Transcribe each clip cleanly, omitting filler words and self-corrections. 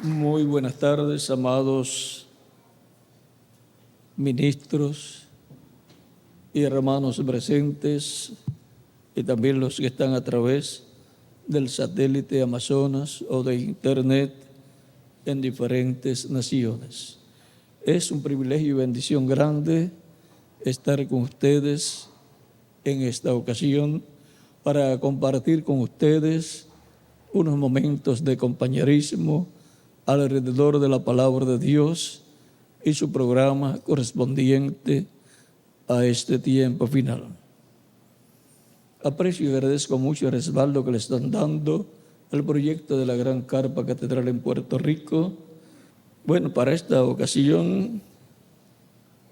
Muy buenas tardes, amados ministros y hermanos presentes y también los que están a través del satélite Amazonas o de Internet en diferentes naciones. Es un privilegio y bendición grande estar con ustedes en esta ocasión para compartir con ustedes unos momentos de compañerismo alrededor de la palabra de Dios y su programa correspondiente a este tiempo final. Aprecio y agradezco mucho el respaldo que le están dando al proyecto de la Gran Carpa Catedral en Puerto Rico. Bueno, para esta ocasión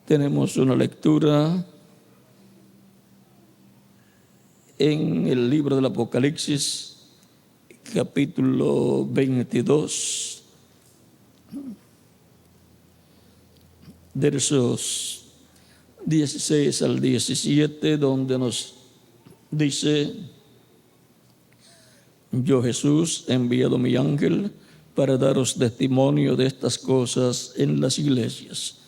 tenemos una lectura en el libro del Apocalipsis, capítulo 22, versos 16 al 17, donde nos dice: yo, Jesús, he enviado mi ángel para daros testimonio de estas cosas en las iglesias.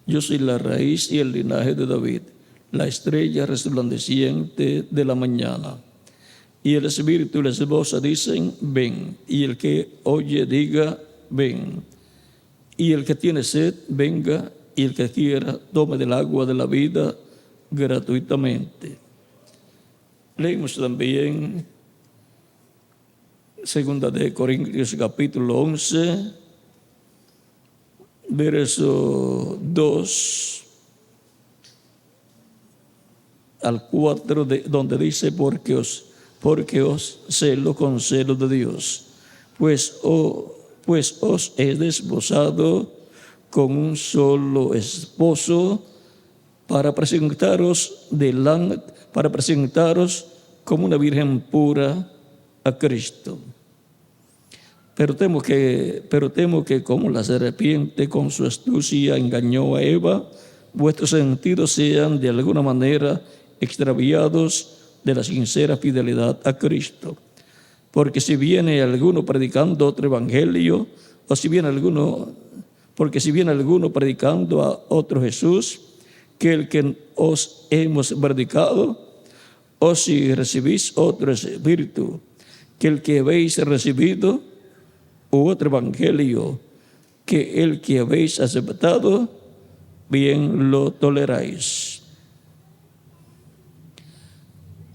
Yo soy la raíz y el linaje de David, la estrella resplandeciente de la mañana. Y el Espíritu y la esposa dicen: ven. Y el que oye diga: ven. Y el que tiene sed, venga. Y el que quiera, tome del agua de la vida gratuitamente. Leemos también 2 de Corintios capítulo 11, verso 2 al 4, donde dice: porque os celo con celo de Dios, pues os he desposado con un solo esposo para presentaros como una virgen pura a Cristo. Pero temo que como la serpiente con su astucia engañó a Eva, vuestros sentidos sean de alguna manera extraviados de la sincera fidelidad a Cristo. Porque si viene alguno predicando otro evangelio, porque si viene alguno predicando a otro Jesús que el que os hemos predicado, o si recibís otro espíritu que el que habéis recibido, u otro evangelio que el que habéis aceptado, bien lo toleráis.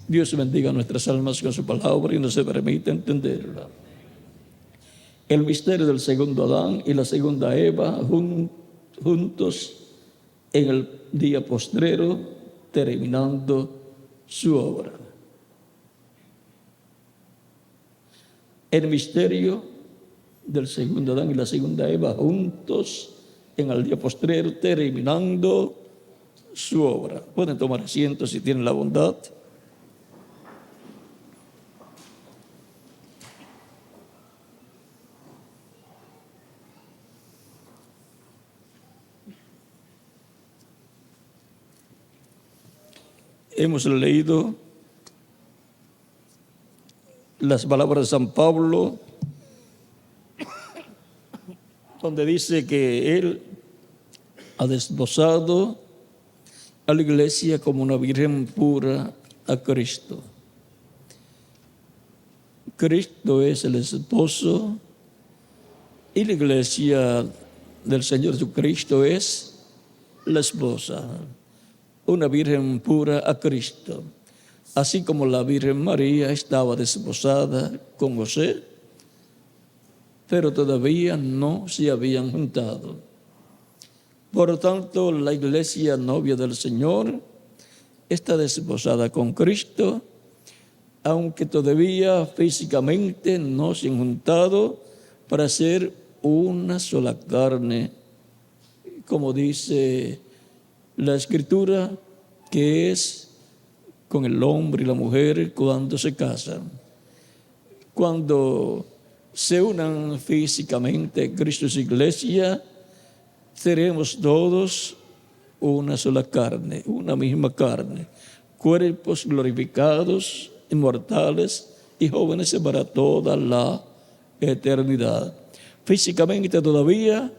Dios bendiga nuestras almas con su palabra y nos permite entenderla. El misterio del segundo Adán y la segunda Eva juntos en el día postrero, terminando su obra. El misterio del segundo Adán y la segunda Eva juntos en el día postrero, terminando su obra. Pueden tomar asiento si tienen la bondad. Hemos leído las palabras de San Pablo, donde dice que él ha desposado a la iglesia como una virgen pura a Cristo. Cristo es el esposo y la iglesia del Señor Jesucristo es la esposa. Una virgen pura a Cristo. Así como la Virgen María estaba desposada con José, pero todavía no se habían juntado. Por lo tanto, la iglesia novia del Señor está desposada con Cristo, aunque todavía físicamente no se han juntado para ser una sola carne, como dice la Escritura, que es con el hombre y la mujer cuando se casan. Cuando se unan físicamente Cristo y su iglesia, seremos todos una sola carne, una misma carne, cuerpos glorificados, inmortales y jóvenes para toda la eternidad. Físicamente todavía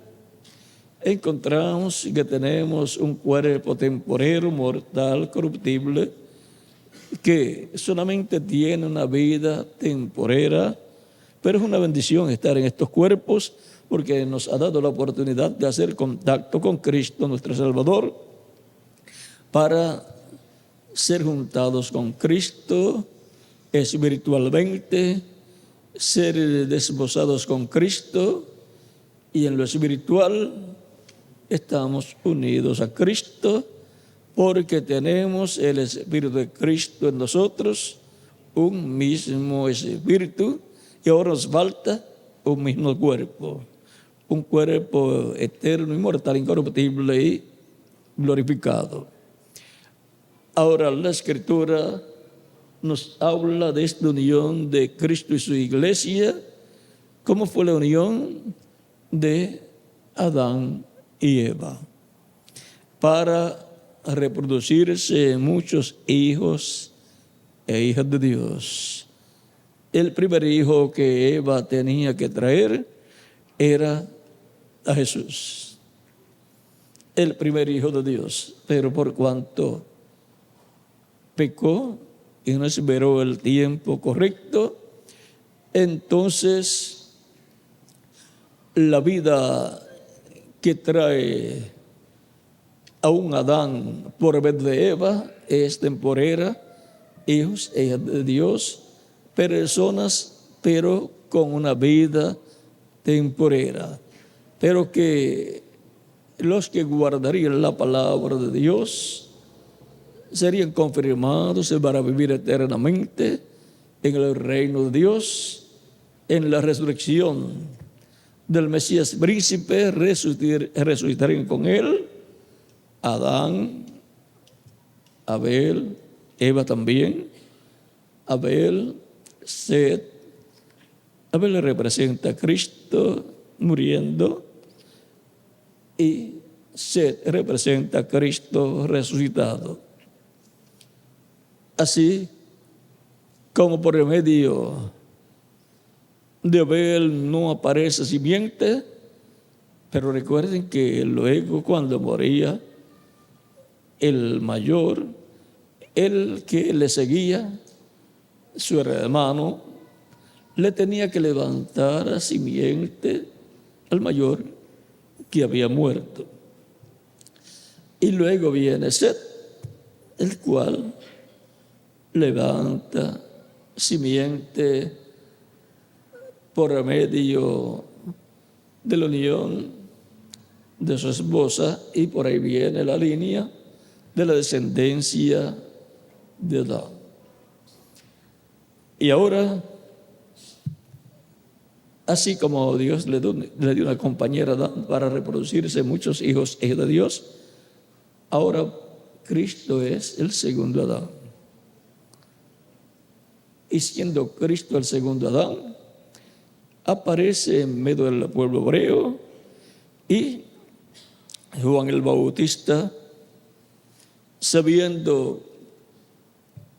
encontramos que tenemos un cuerpo temporero, mortal, corruptible, que solamente tiene una vida temporera, pero es una bendición estar en estos cuerpos porque nos ha dado la oportunidad de hacer contacto con Cristo, nuestro Salvador, para ser juntados con Cristo espiritualmente, ser desposados con Cristo, y en lo espiritual estamos unidos a Cristo porque tenemos el Espíritu de Cristo en nosotros, un mismo Espíritu, y ahora nos falta un mismo cuerpo, un cuerpo eterno, inmortal, incorruptible y glorificado. Ahora la Escritura nos habla de esta unión de Cristo y su iglesia. ¿Cómo fue la unión de Adán y Eva? Para reproducirse muchos hijos e hijas de Dios. El primer hijo que Eva tenía que traer era a Jesús, el primer hijo de Dios. Pero por cuanto pecó y no esperó el tiempo correcto, entonces la vida que trae a un Adán por vez de Eva es temporera, hijos e hijas de Dios, personas, pero con una vida temporera, pero que los que guardarían la palabra de Dios serían confirmados para vivir eternamente en el reino de Dios, en la resurrección del Mesías príncipe, resucitarían con él Adán, Abel, Eva también, Abel, Set. Abel representa a Cristo muriendo y Set representa a Cristo resucitado. Así como por el medio de Abel no aparece simiente, pero recuerden que luego cuando moría el mayor, el que le seguía, su hermano, le tenía que levantar a simiente al mayor que había muerto. Y luego viene Set, el cual levanta simiente por medio de la unión de su esposa, y por ahí viene la línea de la descendencia de Adán. Y ahora, así como Dios le dio una compañera a Adán para reproducirse muchos hijos e hijas de Dios, ahora Cristo es el segundo Adán. Y siendo Cristo el segundo Adán, aparece en medio del pueblo hebreo, y Juan el Bautista, sabiendo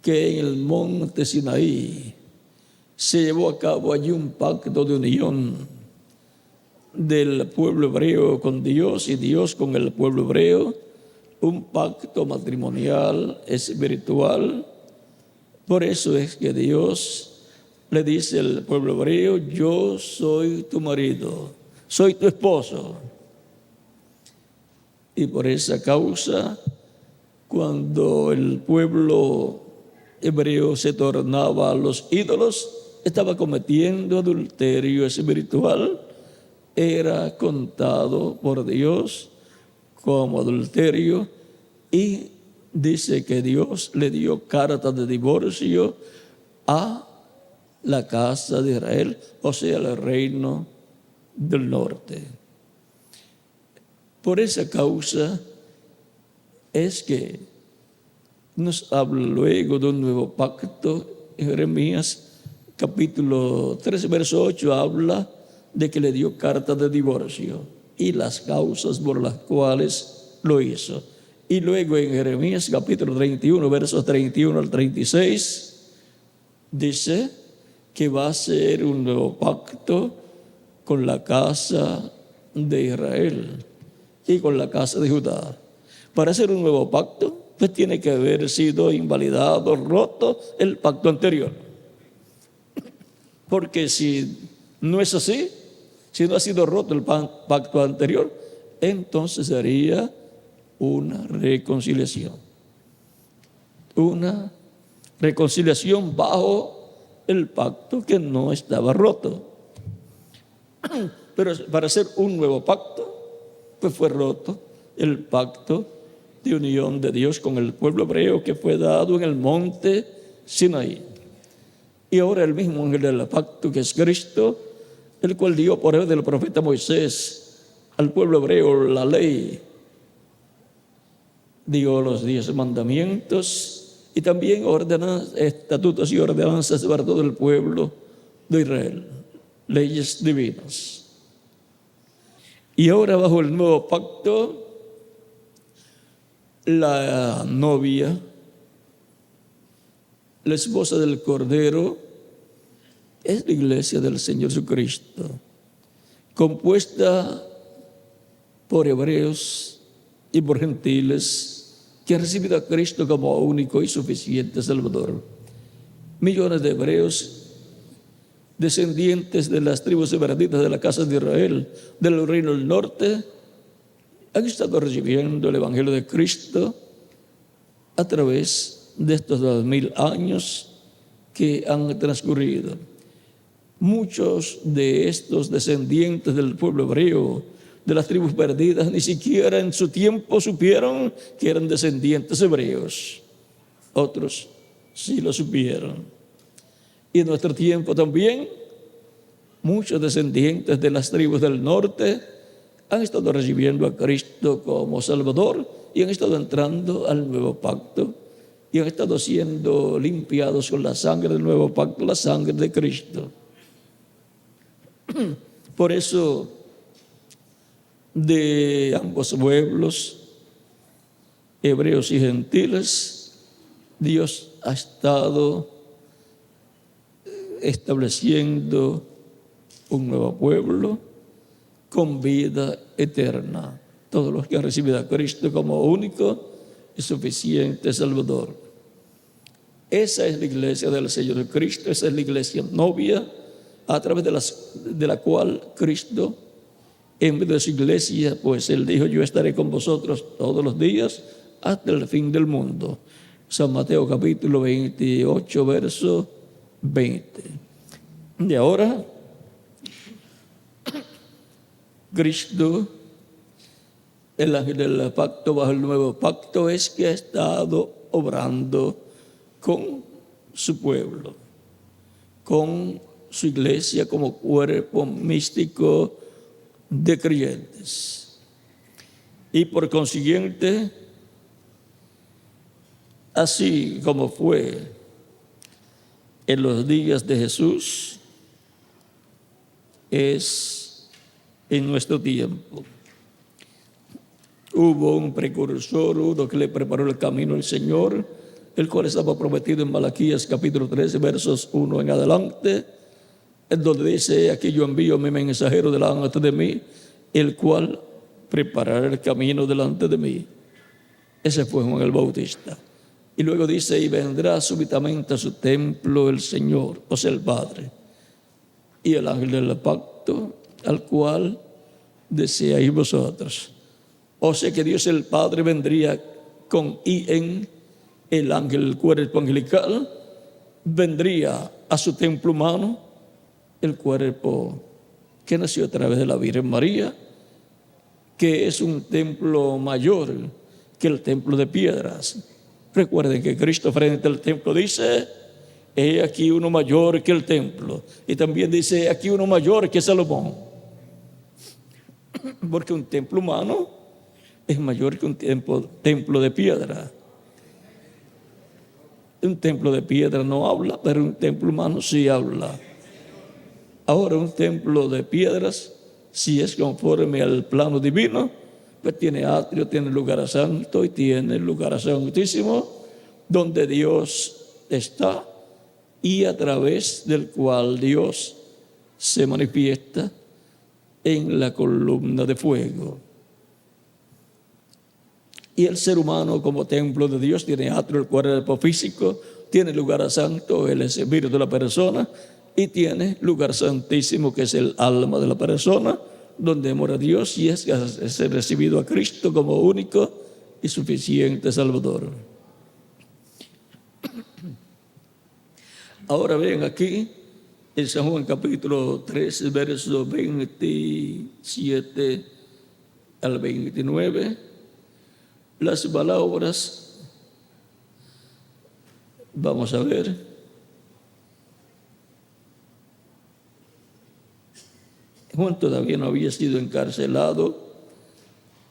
que en el monte Sinaí se llevó a cabo allí un pacto de unión del pueblo hebreo con Dios y Dios con el pueblo hebreo, un pacto matrimonial espiritual. Por eso es que Dios le dice al pueblo hebreo: yo soy tu marido, soy tu esposo. Y por esa causa, cuando el pueblo hebreo se tornaba a los ídolos, estaba cometiendo adulterio espiritual, era contado por Dios como adulterio, y dice que Dios le dio carta de divorcio a la casa de Israel, o sea, el reino del norte. Por esa causa es que nos habla luego de un nuevo pacto. En Jeremías capítulo 3, verso 8, habla de que le dio carta de divorcio y las causas por las cuales lo hizo. Y luego en Jeremías capítulo 31, versos 31 al 36, dice que va a ser un nuevo pacto con la casa de Israel y con la casa de Judá. Para hacer un nuevo pacto, pues tiene que haber sido invalidado, roto el pacto anterior. Porque si no es así, si no ha sido roto el pacto anterior, entonces sería una reconciliación. Una reconciliación bajo el pacto que no estaba roto. Pero para hacer un nuevo pacto, pues fue roto el pacto de unión de Dios con el pueblo hebreo que fue dado en el monte Sinaí. Y ahora el mismo ángel del pacto, que es Cristo, el cual dio por medio del profeta Moisés al pueblo hebreo la ley, dio los 10 mandamientos y también estatutos y ordenanzas para todo el pueblo de Israel, leyes divinas. Y ahora bajo el nuevo pacto, la novia, la esposa del Cordero, es la iglesia del Señor Jesucristo, compuesta por hebreos y por gentiles que han recibido a Cristo como único y suficiente Salvador. Millones de hebreos, descendientes de las tribus separatitas de la casa de Israel, del reino del norte, han estado recibiendo el Evangelio de Cristo a través de estos 2000 años que han transcurrido. Muchos de estos descendientes del pueblo hebreo, de las tribus perdidas, ni siquiera en su tiempo supieron que eran descendientes hebreos. Otros sí lo supieron. Y en nuestro tiempo también, muchos descendientes de las tribus del norte han estado recibiendo a Cristo como Salvador y han estado entrando al nuevo pacto y han estado siendo limpiados con la sangre del nuevo pacto, la sangre de Cristo. Por eso, de ambos pueblos, hebreos y gentiles, Dios ha estado estableciendo un nuevo pueblo con vida eterna. Todos los que han recibido a Cristo como único y suficiente Salvador. Esa es la iglesia del Señor Cristo, esa es la iglesia novia, a través de la cual Cristo, en medio de su iglesia, pues Él dijo: yo estaré con vosotros todos los días hasta el fin del mundo. San Mateo capítulo 28, verso 20. Y ahora, Cristo, el ángel del pacto bajo el nuevo pacto, es que ha estado obrando con su pueblo, con su iglesia como cuerpo místico de creyentes. Y por consiguiente, así como fue en los días de Jesús, es en nuestro tiempo. Hubo un precursor, uno que le preparó el camino al Señor, el cual estaba prometido en Malaquías capítulo 13, versos 1 en adelante, en donde dice: aquí yo envío a mi mensajero delante de mí, el cual preparará el camino delante de mí. Ese fue Juan el Bautista. Y luego dice: y vendrá súbitamente a su templo el Señor, o sea, el Padre, y el ángel del pacto, al cual deseáis vosotros. O sea que Dios el Padre vendría con y en el ángel, el cuerpo angelical, vendría a su templo humano, el cuerpo que nació a través de la Virgen María, que es un templo mayor que el templo de piedras. Recuerden que Cristo frente al templo dice: he aquí uno mayor que el templo. Y también dice: he aquí uno mayor que Salomón. Porque un templo humano es mayor que un templo de piedra. Un templo de piedra no habla, pero un templo humano sí habla. Ahora, un templo de piedras, si es conforme al plano divino, pues tiene atrio, tiene lugar santo y tiene lugar santísimo, donde Dios está y a través del cual Dios se manifiesta en la columna de fuego. Y el ser humano como templo de Dios tiene atrio, el cuerpo físico, tiene lugar santo, el espíritu de la persona, y tiene lugar santísimo, que es el alma de la persona, donde mora Dios y es recibido a Cristo como único y suficiente Salvador. Ahora ven aquí, en San Juan capítulo 3, versos 27 al 29, las palabras, vamos a ver. Juan todavía no había sido encarcelado.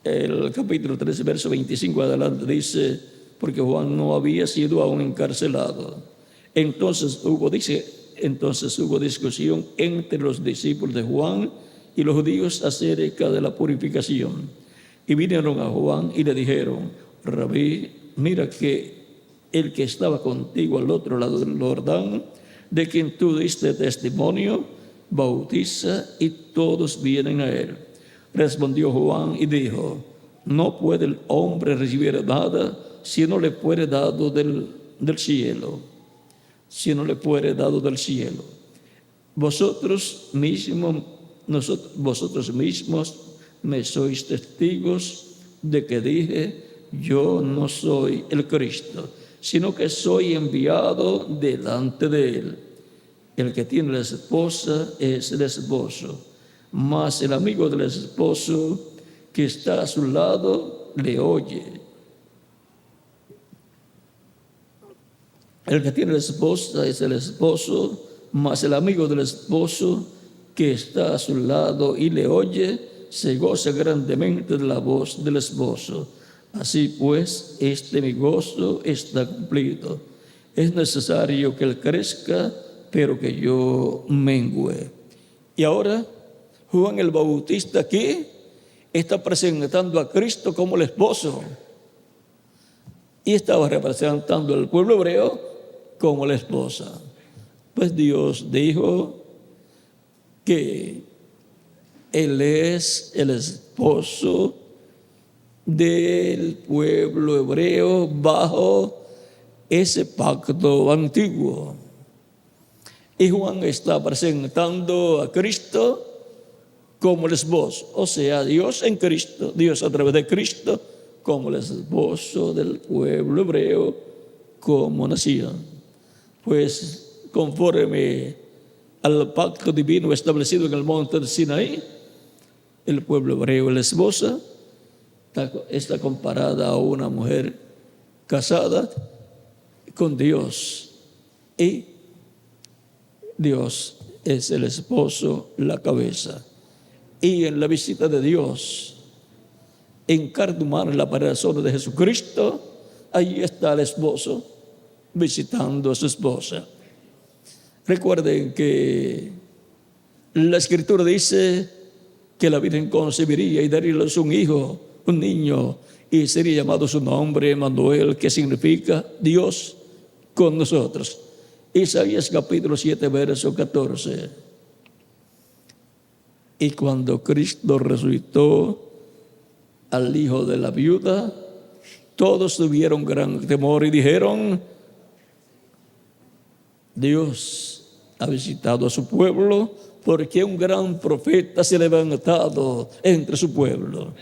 El capítulo 13, verso 25 adelante dice, porque Juan no había sido aún encarcelado. Entonces hubo discusión entre los discípulos de Juan y los judíos acerca de la purificación. Y vinieron a Juan y le dijeron, Rabí, mira que el que estaba contigo al otro lado del Jordán, de quien tú diste testimonio, bautiza y todos vienen a él. Respondió Juan y dijo, no puede el hombre recibir nada si no le fuere dado del cielo. Si no le fuere dado del cielo. Vosotros mismos me sois testigos de que dije, yo no soy el Cristo, sino que soy enviado delante de él. El que tiene la esposa es el esposo, mas el amigo del esposo que está a su lado le oye. El que tiene la esposa es el esposo, mas el amigo del esposo que está a su lado y le oye, se goza grandemente de la voz del esposo. Así pues, mi gozo está cumplido. Es necesario que él crezca, pero que yo mengüe. Y ahora, Juan el Bautista aquí está presentando a Cristo como el esposo. Y estaba representando al pueblo hebreo como la esposa. Pues Dios dijo que Él es el esposo del pueblo hebreo bajo ese pacto antiguo. Y Juan está presentando a Cristo como el esposo, o sea, Dios en Cristo, Dios a través de Cristo, como el esposo del pueblo hebreo como nación. Pues conforme al pacto divino establecido en el monte de Sinaí, el pueblo hebreo, la esposa, está comparada a una mujer casada con Dios. Y Dios es el esposo, la cabeza. Y en la visita de Dios, en carne humana, en la persona de Jesucristo, ahí está el esposo visitando a su esposa. Recuerden que la Escritura dice que la Virgen concebiría y daría a luz un hijo, un niño, y sería llamado su nombre Emmanuel, que significa Dios con nosotros. Isaías capítulo 7, verso 14. Y cuando Cristo resucitó al hijo de la viuda, todos tuvieron gran temor y dijeron, Dios ha visitado a su pueblo, porque un gran profeta se ha levantado entre su pueblo.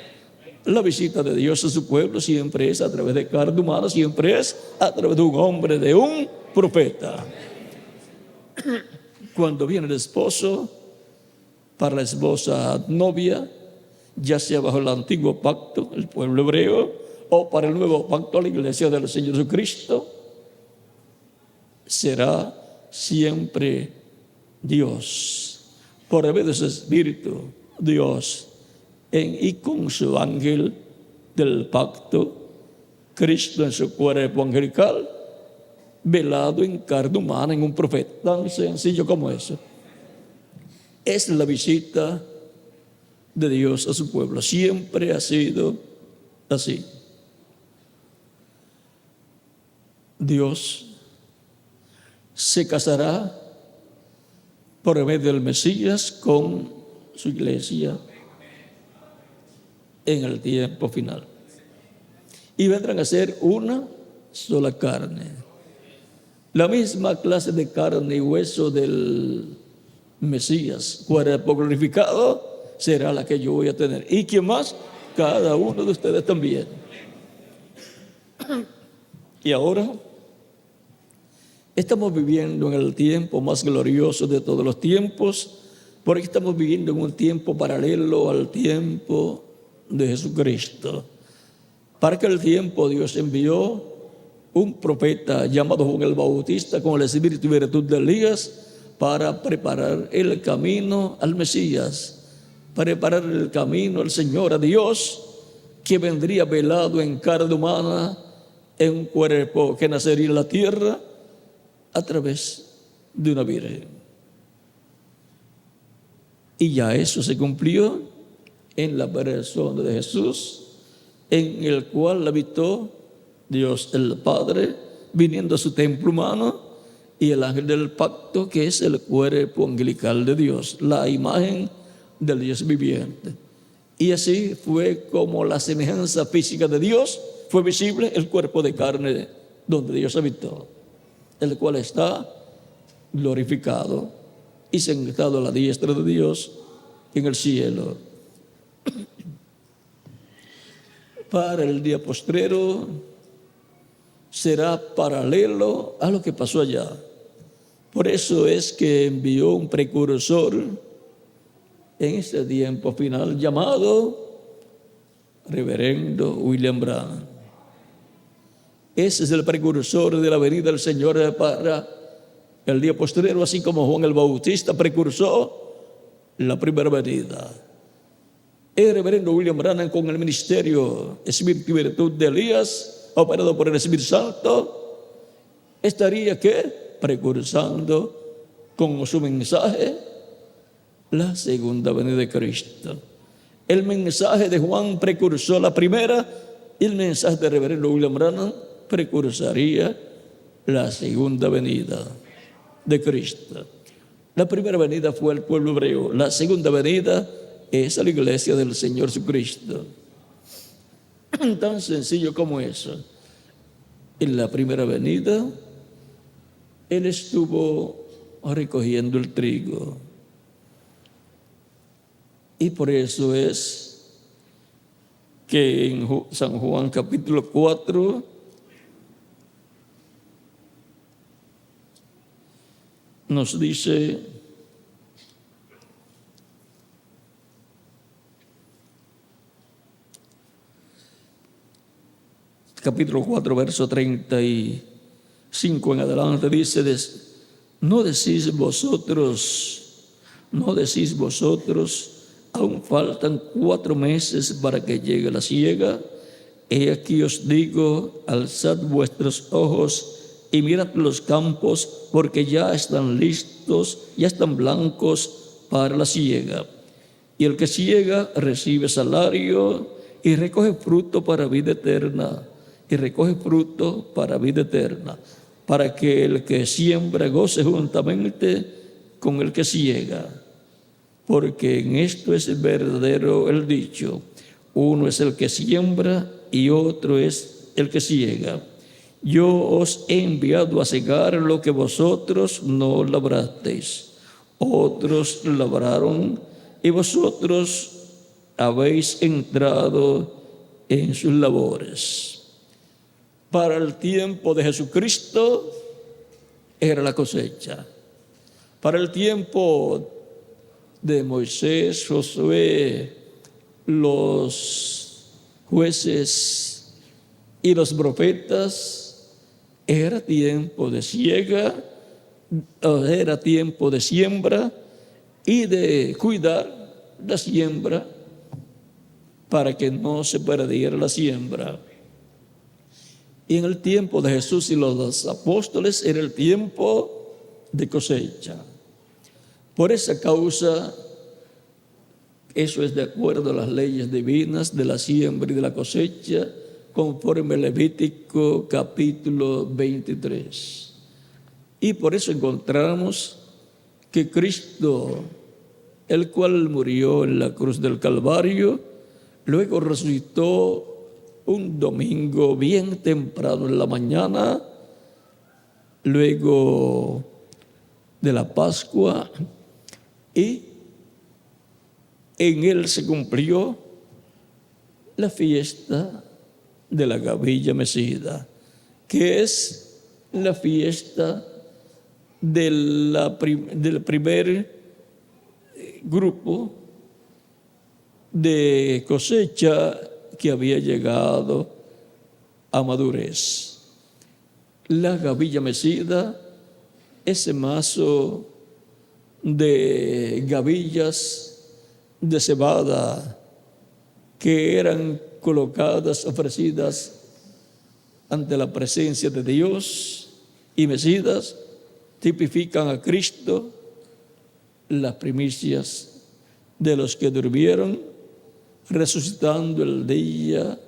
La visita de Dios a su pueblo siempre es a través de carne humana, siempre es a través de un hombre, de un profeta. Cuando viene el esposo, para la esposa novia, ya sea bajo el antiguo pacto, el pueblo hebreo, o para el nuevo pacto, la iglesia del Señor Jesucristo, será siempre Dios, por medio de su Espíritu, Dios, y con su ángel del pacto, Cristo en su cuerpo angelical, velado en carne humana, en un profeta, tan sencillo como eso. Es la visita de Dios a su pueblo, siempre ha sido así. Dios se casará por medio del Mesías con su iglesia en el tiempo final. Y vendrán a ser una sola carne. La misma clase de carne y hueso del Mesías, cuerpo glorificado, será la que yo voy a tener. ¿Y quién más? Cada uno de ustedes también. Y ahora estamos viviendo en el tiempo más glorioso de todos los tiempos, porque estamos viviendo en un tiempo paralelo al tiempo de Jesucristo. Para aquel tiempo Dios envió un profeta llamado Juan el Bautista con el espíritu y virtud de Elías para preparar el camino al Mesías, preparar el camino al Señor, a Dios, que vendría velado en carne humana, en un cuerpo que nacería en la tierra a través de una virgen. Y ya eso se cumplió en la persona de Jesús, en el cual habitó Dios el Padre, viniendo a su templo humano, y el ángel del pacto, que es el cuerpo angelical de Dios, la imagen del Dios viviente. Y así fue como la semejanza física de Dios fue visible, el cuerpo de carne donde Dios habitó, el cual está glorificado y sentado a la diestra de Dios en el cielo. Para el día postrero será paralelo a lo que pasó allá. Por eso es que envió un precursor en este tiempo final llamado Reverendo William Branham. Ese es el precursor de la venida del Señor para el día postrero, así como Juan el Bautista precursó la primera venida. El reverendo William Branham, con el ministerio espíritu y virtud de Elías, operado por el Espíritu Santo, estaría precursando con su mensaje la segunda venida de Cristo. El mensaje de Juan precursó la primera, y el mensaje del reverendo William Branham precursaría la segunda venida de Cristo. La primera venida fue el pueblo hebreo, la segunda venida es a la iglesia del Señor Jesucristo. Tan sencillo como eso. En la primera venida, Él estuvo recogiendo el trigo. Y por eso es que en San Juan capítulo 4, nos dice: capítulo 4, verso 35 en adelante, dice: no decís vosotros, aún faltan 4 meses para que llegue la siega. He aquí os digo, alzad vuestros ojos y mirad los campos, porque ya están listos, ya están blancos para la siega. Y el que siega recibe salario y recoge fruto para vida eterna, para que el que siembra goce juntamente con el que siega. Porque en esto es verdadero el dicho: uno es el que siembra y otro es el que siega. Yo os he enviado a segar lo que vosotros no labrasteis. Otros labraron y vosotros habéis entrado en sus labores. Para el tiempo de Jesucristo era la cosecha. Para el tiempo de Moisés, Josué, los jueces y los profetas, era tiempo de siega, era tiempo de siembra y de cuidar la siembra para que no se perdiera la siembra. Y en el tiempo de Jesús y los apóstoles era el tiempo de cosecha. Por esa causa, eso es de acuerdo a las leyes divinas de la siembra y de la cosecha, conforme Levítico capítulo 23. Y por eso encontramos que Cristo el cual murió en la cruz del Calvario, luego resucitó un domingo bien temprano en la mañana, luego de la Pascua, y en él se cumplió la fiesta de la gavilla mecida, que es la fiesta del primer grupo de cosecha que había llegado a madurez. La gavilla mecida, ese mazo de gavillas de cebada que eran colocadas, ofrecidas ante la presencia de Dios y mecidas, tipifican a Cristo, las primicias de los que durmieron, resucitando el día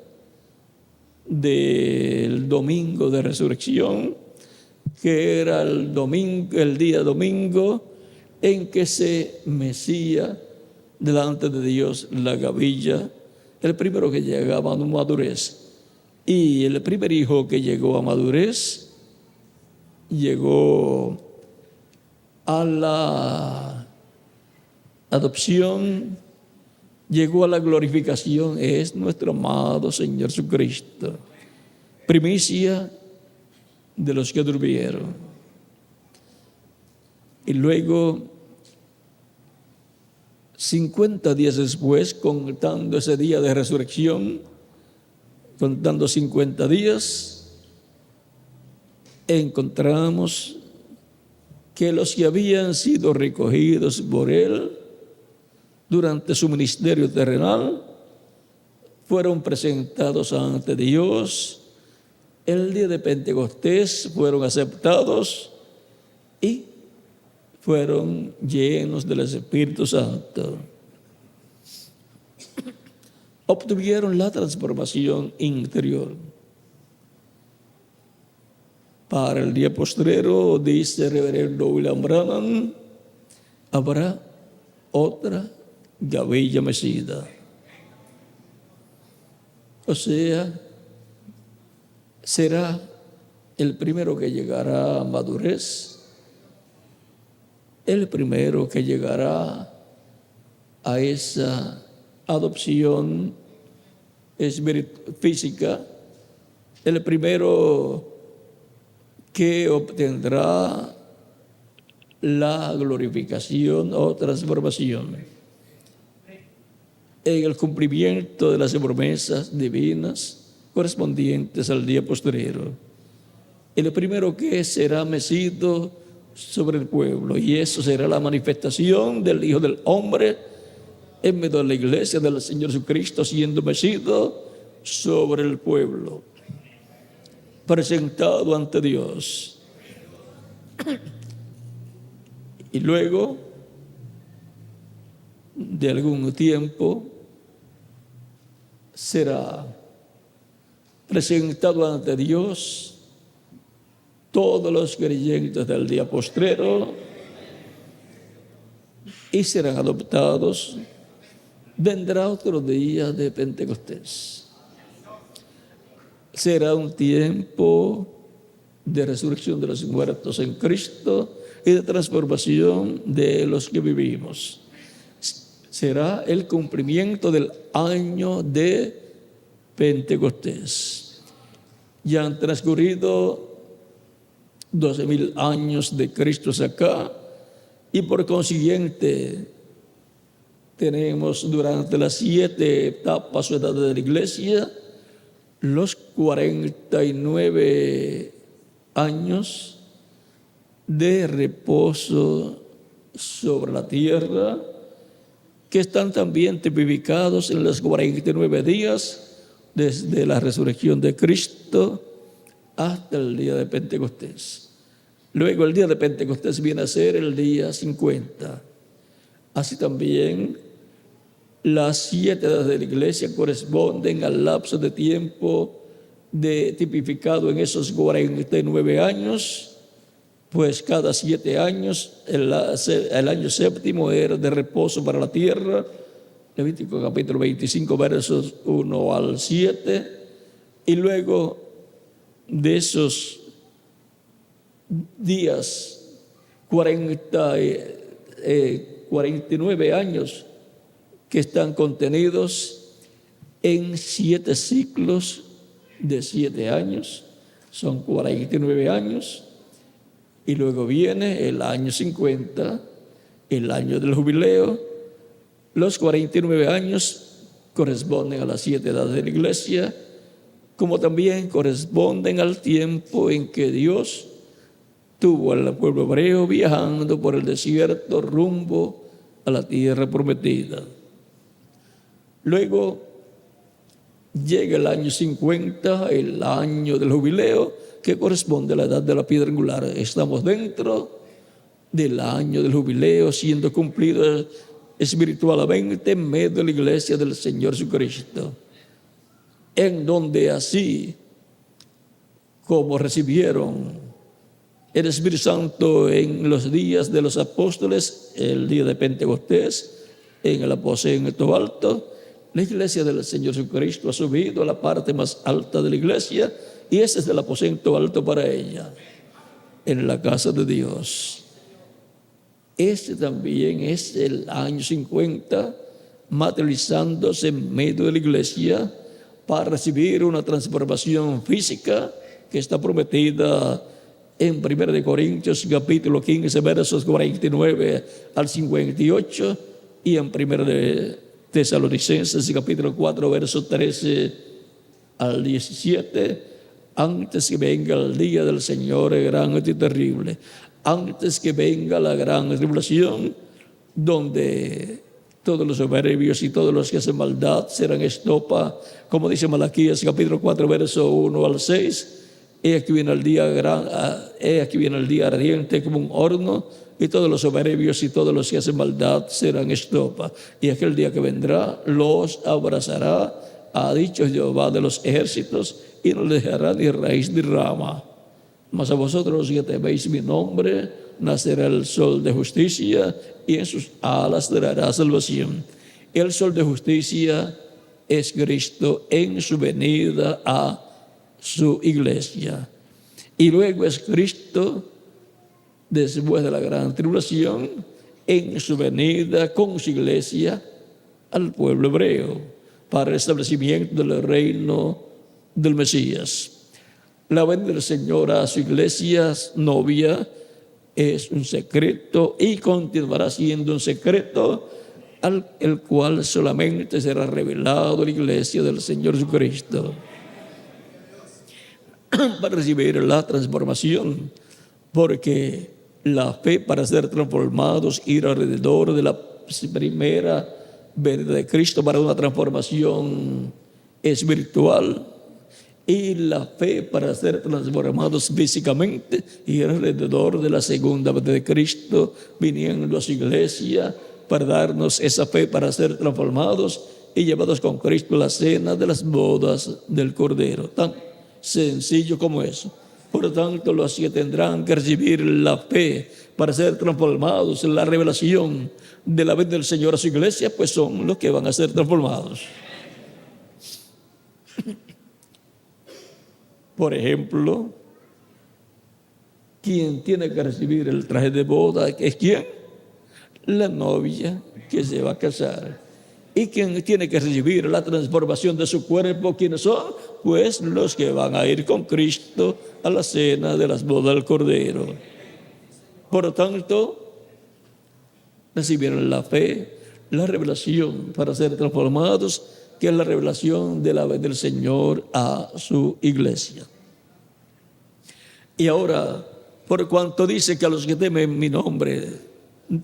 del domingo de resurrección, que era el día domingo en que se mecía delante de Dios la gavilla, el primero que llegaba a madurez. Y el primer hijo que llegó a madurez llegó a la adopción, llegó a la glorificación, es nuestro amado Señor Jesucristo, primicia de los que durmieron. Y luego, 50 días después, contando ese día de resurrección, contando 50 días, encontramos que los que habían sido recogidos por Él durante su ministerio terrenal fueron presentados ante Dios. El día de Pentecostés fueron aceptados y fueron llenos del Espíritu Santo. Obtuvieron la transformación interior. Para el día postrero, dice el reverendo William Branham, habrá otra gavilla mecida. O sea, será el primero que llegará a madurez, el primero que llegará a esa adopción física, el primero que obtendrá la glorificación o transformación en el cumplimiento de las promesas divinas correspondientes al día postrero. El primero que será mecido sobre el pueblo, y eso será la manifestación del Hijo del Hombre en medio de la iglesia del Señor Jesucristo, siendo mecido sobre el pueblo, presentado ante Dios. Y luego de algún tiempo será presentado ante Dios todos los creyentes del día postrero y serán adoptados. Vendrá otro día de Pentecostés. Será un tiempo de resurrección de los muertos en Cristo y de transformación de los que vivimos. Será el cumplimiento del año de Pentecostés. Ya han transcurrido 12,000 años de Cristo acá, y por consiguiente tenemos durante las 7 etapas o edades de la iglesia los 49 años de reposo sobre la tierra, que están también tipificados en los 49 días desde la resurrección de Cristo hasta el día de Pentecostés. Luego el día de Pentecostés viene a ser el día 50. Así también las 7 edades de la iglesia corresponden al lapso de tiempo tipificado en esos 49 años pues cada 7 años, el año séptimo era de reposo para la tierra. Levítico capítulo 25, versos 1 al 7. Y luego de esos días, 49 años que están contenidos en 7 ciclos de 7 años, son 49 años. Y luego viene el año 50, el año del jubileo. Los 49 años corresponden a las 7 edades de la iglesia, como también corresponden al tiempo en que Dios tuvo al pueblo hebreo viajando por el desierto rumbo a la tierra prometida. Luego llega el año 50, el año del jubileo, que corresponde a la edad de la piedra angular. Estamos dentro del año del jubileo, siendo cumplido espiritualmente en medio de la iglesia del Señor Jesucristo, en donde así como recibieron el Espíritu Santo en los días de los apóstoles, el día de Pentecostés, en el aposento alto, la iglesia del Señor Jesucristo ha subido a la parte más alta de la iglesia, y ese es el aposento alto para ella, en la casa de Dios. Este también es el año 50, materializándose en medio de la iglesia para recibir una transformación física que está prometida en 1 Corintios capítulo 15, versos 49 al 58, y en 1 Tesalonicenses capítulo 4, versos 13 al 17, antes que venga el día del Señor grande y terrible, antes que venga la gran tribulación, donde todos los soberbios y todos los que hacen maldad serán estopa, como dice Malaquías capítulo 4, verso 1 al 6. He aquí viene el día ardiente como un horno, y todos los soberbios y todos los que hacen maldad serán estopa. Y aquel día que vendrá los abrazará, ha dicho Jehová de los ejércitos, y no les dejará ni raíz ni rama. Mas a vosotros los que teméis mi nombre, nacerá el sol de justicia, y en sus alas traerá salvación. El sol de justicia es Cristo en su venida a su iglesia. Y luego es Cristo, después de la gran tribulación, en su venida con su iglesia al pueblo hebreo, para el establecimiento del reino del Mesías. La venida del Señor a su iglesia novia es un secreto y continuará siendo un secreto, el cual solamente será revelado a la iglesia del Señor Jesucristo para recibir la transformación, porque la fe para ser transformados, ir alrededor de la primera venida de Cristo para una transformación espiritual, y la fe para ser transformados físicamente, ir alrededor de la segunda venida de Cristo, viniendo a su iglesia para darnos esa fe para ser transformados y llevados con Cristo a la cena de las bodas del Cordero. Tan sencillo como eso. Por lo tanto, los que tendrán que recibir la fe para ser transformados en la revelación de la venida del Señor a su iglesia, pues son los que van a ser transformados. Por ejemplo, quien tiene que recibir el traje de boda es ¿quién? La novia que se va a casar. ¿Y quien tiene que recibir la transformación de su cuerpo? ¿Quiénes son? Pues los que van a ir con Cristo a la cena de las bodas del Cordero. Por lo tanto, recibieron la fe, la revelación para ser transformados, que es la revelación de la venida del Señor a su iglesia. Y ahora, por cuanto dice que a los que temen mi nombre,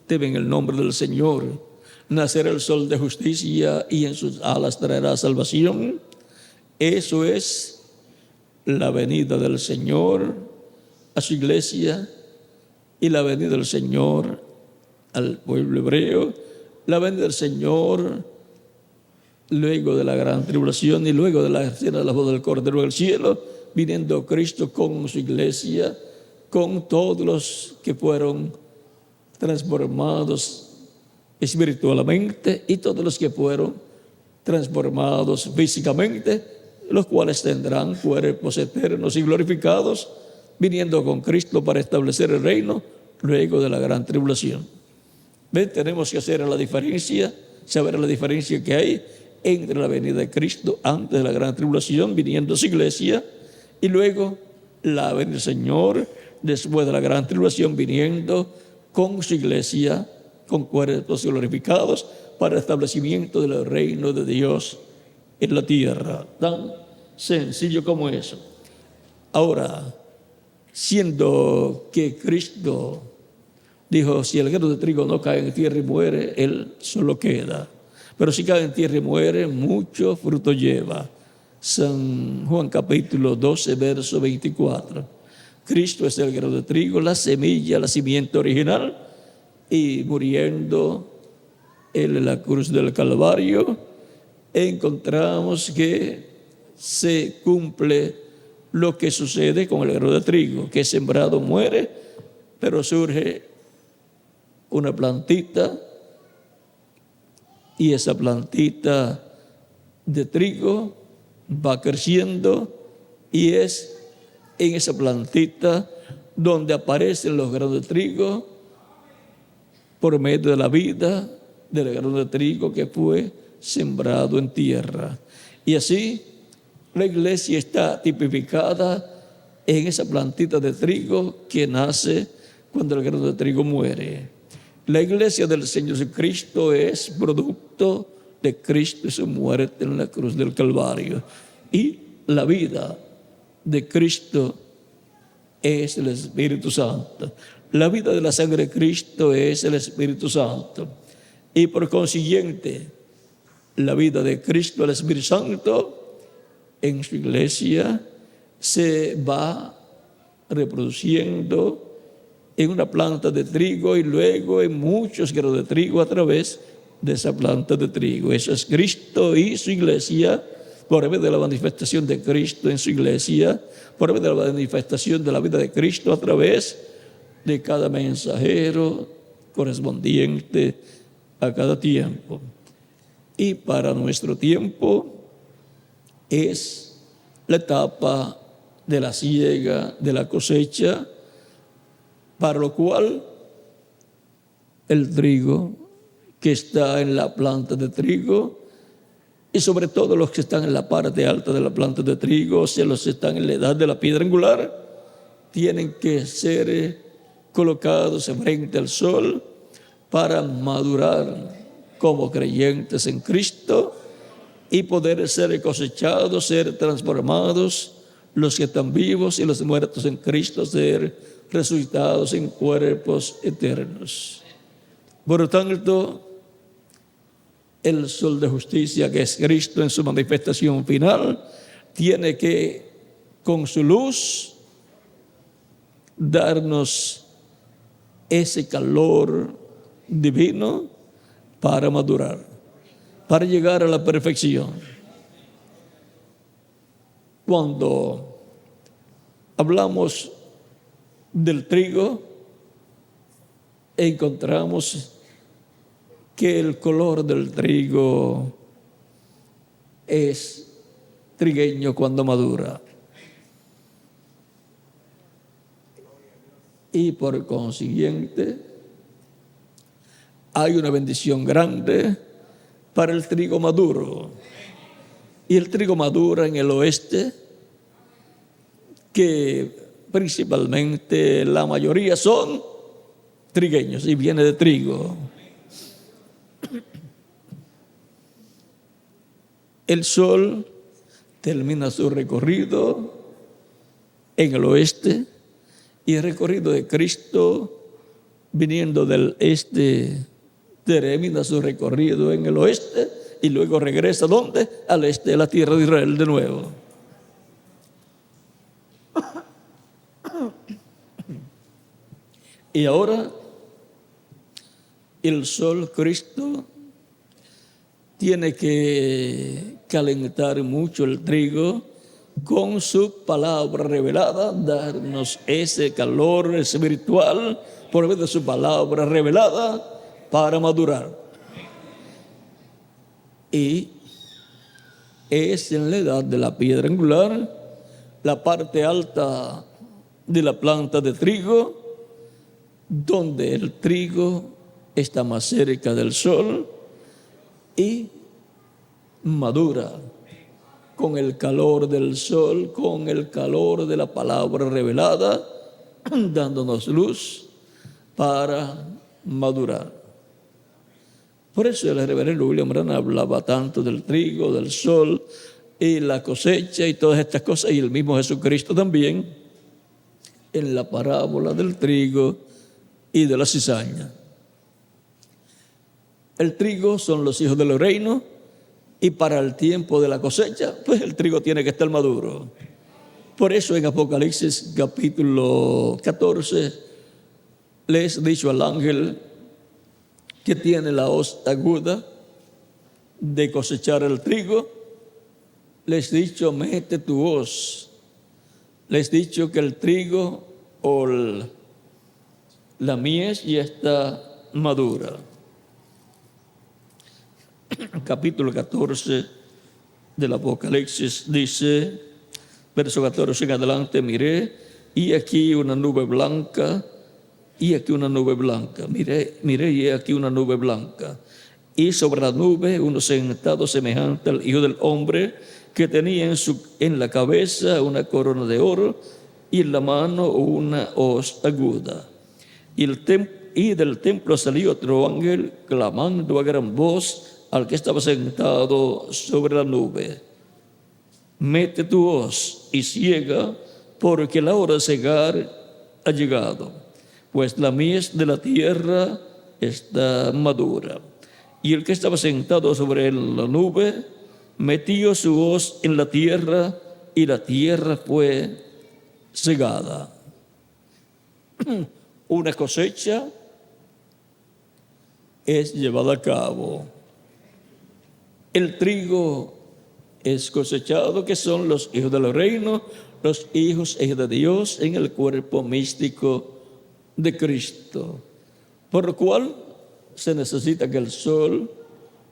temen el nombre del Señor, nacerá el sol de justicia y en sus alas traerá salvación. Eso es la venida del Señor a su iglesia y la venida del Señor al pueblo hebreo, la venida del Señor luego de la gran tribulación y luego de la cena de la boda del Cordero del cielo, viniendo Cristo con su iglesia con todos los que fueron transformados espiritualmente y todos los que fueron transformados físicamente, los cuales tendrán cuerpos eternos y glorificados, viniendo con Cristo para establecer el reino luego de la gran tribulación. ¿Ven? Tenemos que hacer la diferencia, saber la diferencia que hay entre la venida de Cristo antes de la gran tribulación, viniendo a su iglesia, y luego la venida del Señor después de la gran tribulación, viniendo con su iglesia, con cuerpos glorificados, para el establecimiento del reino de Dios en la tierra. Tan sencillo como eso. Ahora, siendo que Cristo dijo, si el grano de trigo no cae en tierra y muere, él solo queda. Pero si cae en tierra y muere, mucho fruto lleva. San Juan capítulo 12, verso 24. Cristo es el grano de trigo, la semilla, la simiente original, y muriendo en la cruz del Calvario, encontramos que se cumple lo que sucede con el grano de trigo, que sembrado muere, pero surge una plantita, y esa plantita de trigo va creciendo, y es en esa plantita donde aparecen los granos de trigo por medio de la vida del grano de trigo que fue sembrado en tierra. Y así la iglesia está tipificada en esa plantita de trigo que nace cuando el grano de trigo muere. La iglesia del Señor Jesucristo es producto de Cristo y su muerte en la cruz del Calvario. Y la vida de Cristo es el Espíritu Santo. La vida de la sangre de Cristo es el Espíritu Santo. Y por consiguiente, la vida de Cristo, el Espíritu Santo, en su iglesia se va reproduciendo en una planta de trigo y luego en muchos granos de trigo a través de esa planta de trigo. Eso es Cristo y su iglesia, por medio de la manifestación de Cristo en su iglesia, por medio de la manifestación de la vida de Cristo a través de cada mensajero correspondiente a cada tiempo. Y para nuestro tiempo es la etapa de la siega, de la cosecha, para lo cual el trigo que está en la planta de trigo, y sobre todo los que están en la parte alta de la planta de trigo, o sea, los que están en la edad de la piedra angular, tienen que ser colocados frente al sol para madurar como creyentes en Cristo y poder ser cosechados, ser transformados, los que están vivos y los muertos en Cristo, ser resucitados en cuerpos eternos. Por lo tanto, el sol de justicia, que es Cristo en su manifestación final, tiene que, con su luz, darnos ese calor divino para madurar, para llegar a la perfección. Cuando hablamos del trigo, encontramos que el color del trigo es trigueño cuando madura. Y por consiguiente, hay una bendición grande para el trigo maduro. Y el trigo madura en el oeste, que principalmente la mayoría son trigueños y viene de trigo. El sol termina su recorrido en el oeste y el recorrido de Cristo viniendo del este termina su recorrido en el oeste y luego regresa ¿dónde? Al este de la tierra de Israel de nuevo. Y ahora el sol, Cristo, tiene que calentar mucho el trigo con su palabra revelada, darnos ese calor espiritual por medio de su palabra revelada para madurar. Y es en la edad de la piedra angular, la parte alta de la planta de trigo, donde el trigo está más cerca del sol y madura con el calor del sol, con el calor de la palabra revelada, dándonos luz para madurar. Por eso el reverendo William Branham hablaba tanto del trigo, del sol y la cosecha y todas estas cosas, y el mismo Jesucristo también en la parábola del trigo y de la cizaña. El trigo son los hijos del reino, y para el tiempo de la cosecha, pues el trigo tiene que estar maduro. Por eso en Apocalipsis capítulo 14 les he dicho al ángel que tiene la hoz aguda de cosechar el trigo, les he dicho, mete tu hoz. Les he dicho que el trigo o la mies ya está madura. Capítulo 14 del Apocalipsis dice, verso 14 en adelante, miré, y aquí una nube blanca, y aquí una nube blanca. Miré, y aquí una nube blanca. Y sobre la nube uno sentado semejante al Hijo del Hombre, que tenía en la cabeza una corona de oro, y en la mano una hoz aguda. Y del templo salió otro ángel, clamando a gran voz al que estaba sentado sobre la nube: mete tu hoz y ciega, porque la hora de cegar ha llegado, pues la mies de la tierra está madura. Y el que estaba sentado sobre la nube metió su hoz en la tierra, y la tierra fue cegada. Una cosecha es llevada a cabo. El trigo es cosechado, que son los hijos del reino, los hijos de Dios en el cuerpo místico de Cristo. Por lo cual se necesita que el sol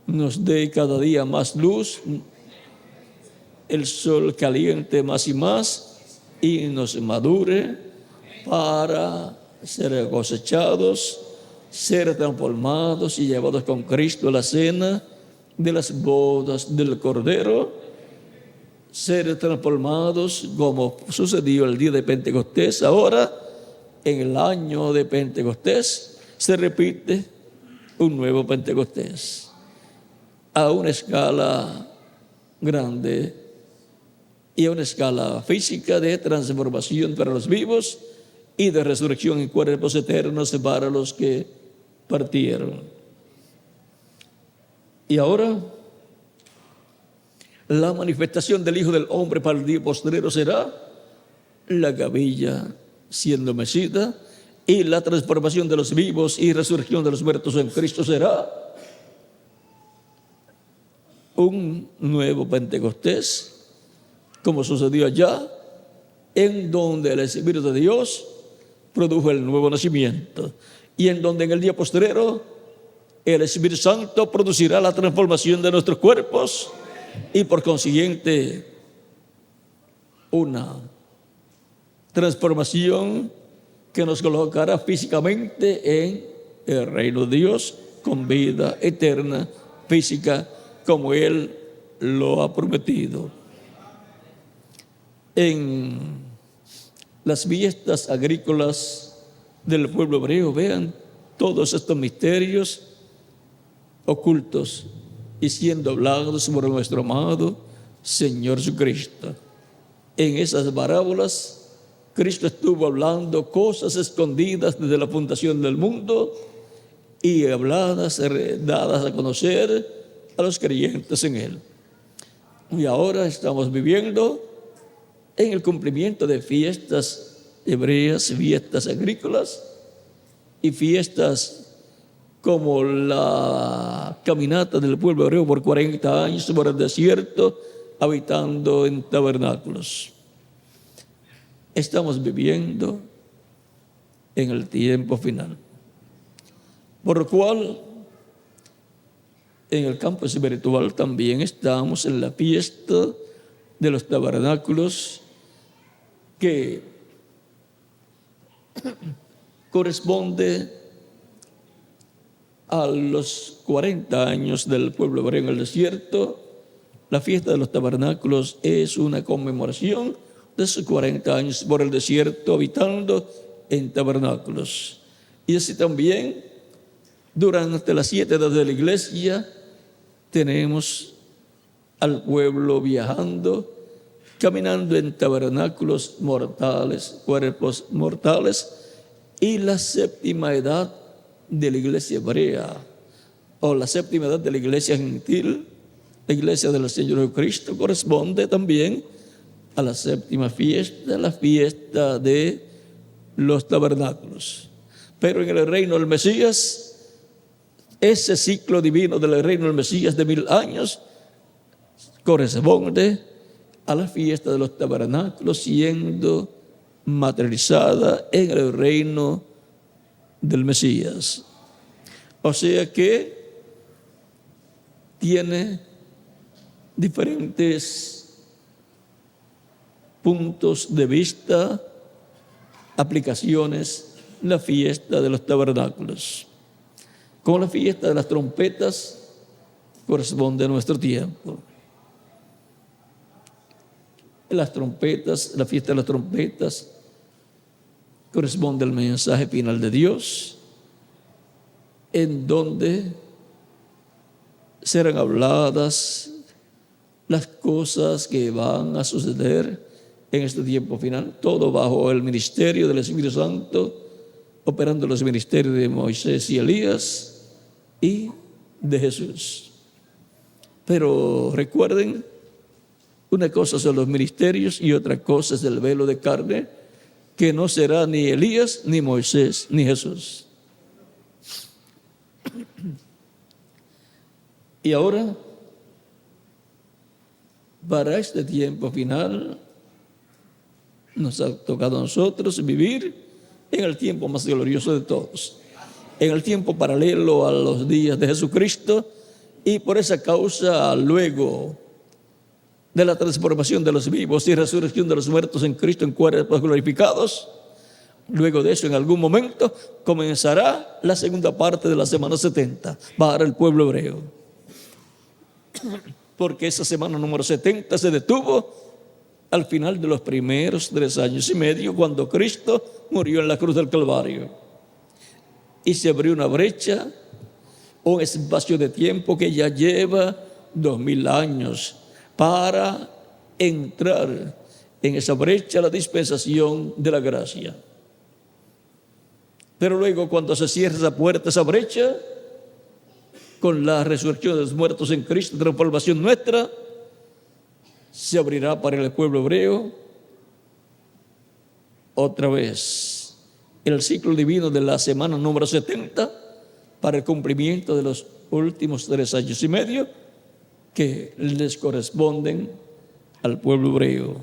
nos dé cada día más luz, el sol caliente más y más, y nos madure para ser cosechados, ser transformados y llevados con Cristo a la cena de las bodas del Cordero, ser transformados como sucedió el día de Pentecostés. Ahora, en el año de Pentecostés, se repite un nuevo Pentecostés a una escala grande y a una escala física de transformación para los vivos y de resurrección en cuerpos eternos para los que partieron. Y ahora, la manifestación del Hijo del Hombre para el día postrero será la gavilla siendo mecida, y la transformación de los vivos y resurrección de los muertos en Cristo será un nuevo Pentecostés, como sucedió allá, en donde el Espíritu de Dios produjo el nuevo nacimiento, y en donde en el día postrero el Espíritu Santo producirá la transformación de nuestros cuerpos, y por consiguiente una transformación que nos colocará físicamente en el reino de Dios con vida eterna física, como Él lo ha prometido. En las fiestas agrícolas del pueblo hebreo, vean todos estos misterios ocultos y siendo hablados por nuestro amado Señor Jesucristo. En esas parábolas, Cristo estuvo hablando cosas escondidas desde la fundación del mundo y habladas, dadas a conocer a los creyentes en Él. Y ahora estamos viviendo en el cumplimiento de fiestas hebreas, fiestas agrícolas y fiestas como la caminata del pueblo hebreo por 40 años por el desierto, habitando en tabernáculos. Estamos viviendo en el tiempo final. Por lo cual, en el campo espiritual también estamos en la fiesta de los tabernáculos que corresponde a los 40 años del pueblo hebreo en el desierto. La fiesta de los tabernáculos es una conmemoración de sus 40 años por el desierto habitando en tabernáculos. Y así también, durante las 7 edades de la iglesia, tenemos al pueblo viajando, caminando en tabernáculos mortales, cuerpos mortales, y la séptima edad de la iglesia hebrea, o la séptima edad de la iglesia gentil, la iglesia del Señor Jesucristo, corresponde también a la séptima fiesta, la fiesta de los tabernáculos. Pero en el reino del Mesías, ese ciclo divino del reino del Mesías de 1000 años corresponde a la fiesta de los tabernáculos, siendo materializada en el reino del Mesías. O sea que tiene diferentes puntos de vista, aplicaciones, la fiesta de los tabernáculos. Con la fiesta de las trompetas corresponde a nuestro tiempo. Las trompetas, la fiesta de las trompetas corresponde al mensaje final de Dios, en donde serán habladas las cosas que van a suceder en este tiempo final, todo bajo el ministerio del Espíritu Santo, operando los ministerios de Moisés y Elías y de Jesús. Pero recuerden, una cosa son los ministerios y otra cosa es el velo de carne, que no será ni Elías, ni Moisés, ni Jesús. Y ahora, para este tiempo final, nos ha tocado a nosotros vivir en el tiempo más glorioso de todos, en el tiempo paralelo a los días de Jesucristo, y por esa causa, luego de la transformación de los vivos y resurrección de los muertos en Cristo en cuerpos glorificados, luego de eso, en algún momento, comenzará la segunda parte de la semana 70 para el pueblo hebreo. Porque esa semana número 70 se detuvo al final de los primeros 3 años y medio, cuando Cristo murió en la cruz del Calvario. Y se abrió una brecha, un espacio de tiempo que ya lleva 2000 años para entrar en esa brecha, la dispensación de la gracia. Pero luego, cuando se cierra esa puerta, esa brecha, con la resurrección de los muertos en Cristo, transformación nuestra, se abrirá para el pueblo hebreo otra vez el ciclo divino de la semana número 70 para el cumplimiento de los últimos 3 años y medio que les corresponden al pueblo hebreo.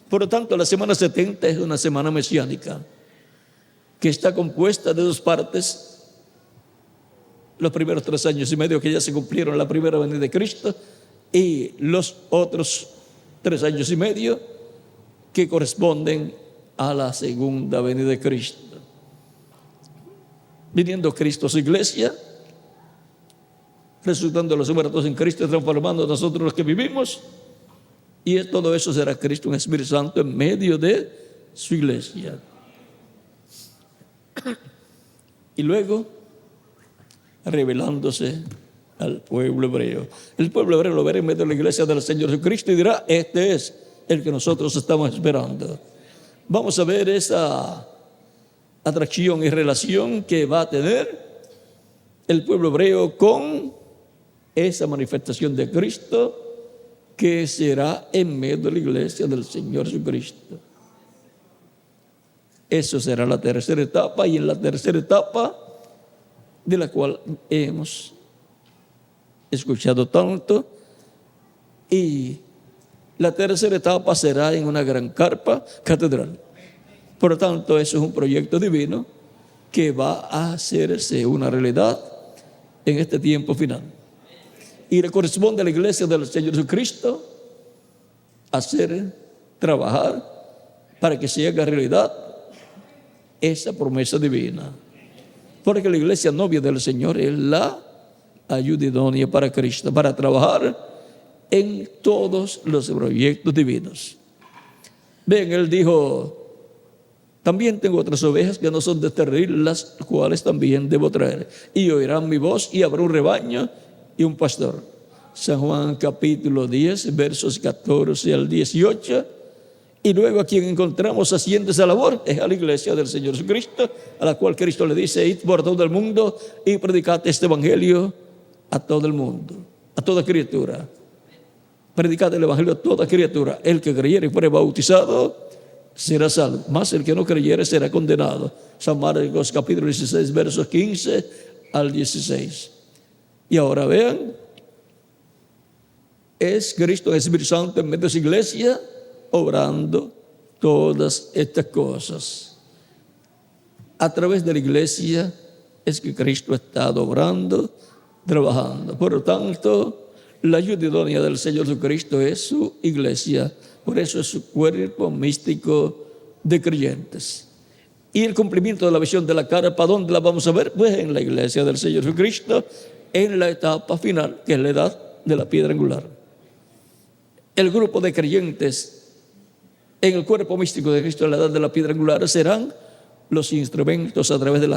Por lo tanto, la semana 70 es una semana mesiánica que está compuesta de 2 partes. Los primeros 3 años y medio que ya se cumplieron la primera venida de Cristo, y los otros 3 años y medio que corresponden a la segunda venida de Cristo. Viniendo Cristo a su iglesia, resucitando a los muertos en Cristo y transformando a nosotros los que vivimos, y todo eso será Cristo en Espíritu Santo en medio de su iglesia. Y luego revelándose al pueblo hebreo. El pueblo hebreo lo verá en medio de la iglesia del Señor Jesucristo y dirá: este es el que nosotros estamos esperando. Vamos a ver esa atracción y relación que va a tener el pueblo hebreo con esa manifestación de Cristo que será en medio de la iglesia del Señor Jesucristo. Eso será la tercera etapa, y en la tercera etapa, de la cual hemos escuchado tanto, Y la tercera etapa será en una gran carpa catedral. Por lo tanto, eso es un proyecto divino que va a hacerse una realidad en este tiempo final. Y le corresponde a la iglesia del Señor Jesucristo trabajar para que se haga realidad esa promesa divina. Porque la iglesia novia del Señor es la ayuda idónea para Cristo, para trabajar en todos los proyectos divinos. Ven, Él dijo: también tengo otras ovejas que no son de este redil, las cuales también debo traer. Y oirán mi voz, y habrá un rebaño y un pastor. San Juan capítulo 10, versos 14 al 18. Y luego a quien encontramos haciendo esa labor es a la iglesia del Señor Jesucristo, a la cual Cristo le dice: id por todo el mundo y predicad este evangelio a todo el mundo, a toda criatura. Predicad el evangelio a toda criatura. El que creyere y fuere bautizado será salvo, mas el que no creyere será condenado. San Marcos capítulo 16, versos 15 al 16. Y ahora vean, es Cristo, el Espíritu Santo en medio de su iglesia, obrando todas estas cosas. A través de la iglesia es que Cristo ha estado obrando, trabajando. Por lo tanto, la ayuda idónea del Señor Jesucristo es su iglesia. Por eso es su cuerpo místico de creyentes. Y el cumplimiento de la visión de la carpa, ¿dónde la vamos a ver? Pues en la iglesia del Señor Jesucristo, en la etapa final, que es la edad de la piedra angular. El grupo de creyentes en el cuerpo místico de Cristo en la edad de la piedra angular serán los instrumentos a través de